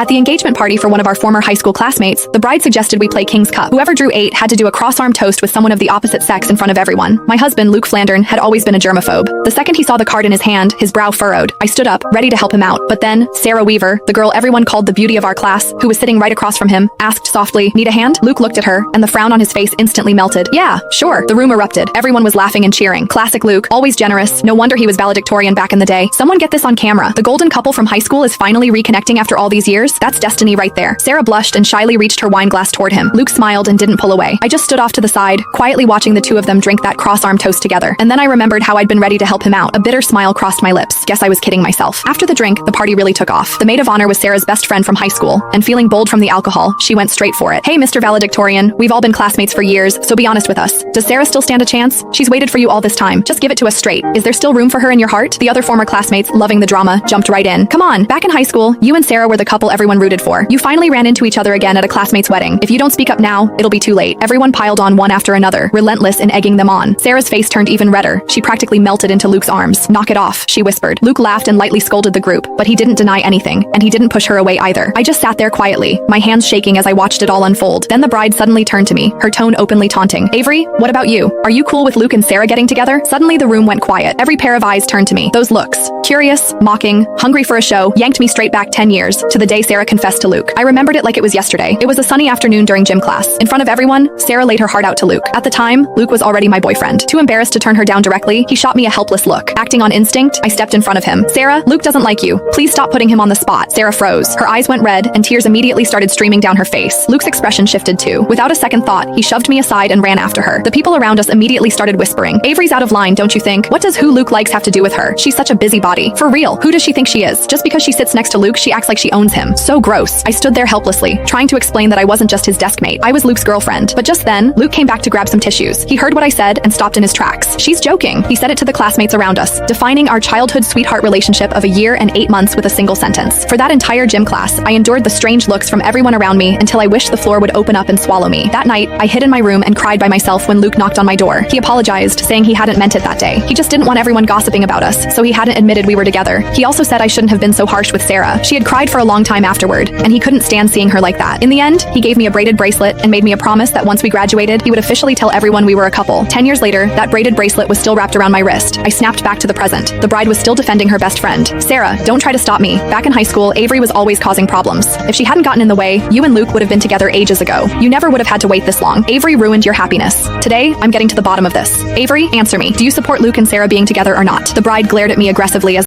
At the engagement party for one of our former high school classmates, the bride suggested we play King's Cup. Whoever drew 8 had to do a cross-arm toast with someone of the opposite sex in front of everyone. My husband, Luke Flandern, had always been a germaphobe. The second he saw the card in his hand, his brow furrowed. I stood up, ready to help him out. But then, Sarah Weaver, the girl everyone called the beauty of our class, who was sitting right across from him, asked softly, "Need a hand?" Luke looked at her, and the frown on his face instantly melted. "Yeah, sure." The room erupted. Everyone was laughing and cheering. Classic Luke, always generous. No wonder he was valedictorian back in the day. Someone get this on camera. The golden couple from high school is finally reconnecting after all these years. That's destiny right there. Sarah blushed and shyly reached her wine glass toward him. Luke smiled and didn't pull away. I just stood off to the side, quietly watching the two of them drink that cross-arm toast together. And then I remembered how I'd been ready to help him out. A bitter smile crossed my lips. Guess I was kidding myself. After the drink, the party really took off. The maid of honor was Sarah's best friend from high school, and feeling bold from the alcohol, she went straight for it. "Hey, Mr. Valedictorian, we've all been classmates for years, so be honest with us. Does Sarah still stand a chance? She's waited for you all this time. Just give it to us straight. Is there still room for her in your heart?" The other former classmates, loving the drama, jumped right in. "Come on, back in high school, you and Sarah were the couple everyone rooted for. You finally ran into each other again at a classmate's wedding. If you don't speak up now, it'll be too late." Everyone piled on one after another, relentless in egging them on. Sarah's face turned even redder. She practically melted into Luke's arms. "Knock it off," she whispered. Luke laughed and lightly scolded the group, but he didn't deny anything, and he didn't push her away either. I just sat there quietly, my hands shaking as I watched it all unfold. Then the bride suddenly turned to me, her tone openly taunting. "Avery, what about you? Are you cool with Luke and Sarah getting together?" Suddenly the room went quiet. Every pair of eyes turned to me. Those looks, curious, mocking, hungry for a show, yanked me straight back 10 years, to the day Sarah confessed to Luke. I remembered it like it was yesterday. It was a sunny afternoon during gym class. In front of everyone, Sarah laid her heart out to Luke. At the time, Luke was already my boyfriend. Too embarrassed to turn her down directly, he shot me a helpless look. Acting on instinct, I stepped in front of him. "Sarah, Luke doesn't like you. Please stop putting him on the spot." Sarah froze. Her eyes went red, and tears immediately started streaming down her face. Luke's expression shifted too. Without a second thought, he shoved me aside and ran after her. The people around us immediately started whispering, "Avery's out of line, don't you think? What does who Luke likes have to do with her? She's such a busybody. For real, who does she think she is? Just because she sits next to Luke, she acts like she owns him. So gross." I stood there helplessly, trying to explain that I wasn't just his desk mate. I was Luke's girlfriend. But just then, Luke came back to grab some tissues. He heard what I said and stopped in his tracks. "She's joking." He said it to the classmates around us, defining our childhood sweetheart relationship of a year and 8 months with a single sentence. For that entire gym class, I endured the strange looks from everyone around me until I wished the floor would open up and swallow me. That night, I hid in my room and cried by myself when Luke knocked on my door. He apologized, saying he hadn't meant it that day. He just didn't want everyone gossiping about us, so he hadn't admitted we were together. He also said I shouldn't have been so harsh with Sarah. She had cried for a long time afterward, and he couldn't stand seeing her like that. In the end, he gave me a braided bracelet and made me a promise that once we graduated, he would officially tell everyone we were a couple. 10 years later, that braided bracelet was still wrapped around my wrist. I snapped back to the present. The bride was still defending her best friend. "Sarah, don't try to stop me. Back in high school, Avery was always causing problems. If she hadn't gotten in the way, you and Luke would have been together ages ago. You never would have had to wait this long. Avery ruined your happiness. Today, I'm getting to the bottom of this. Avery, answer me. Do you support Luke and Sarah being together or not?" The bride glared at me aggressively as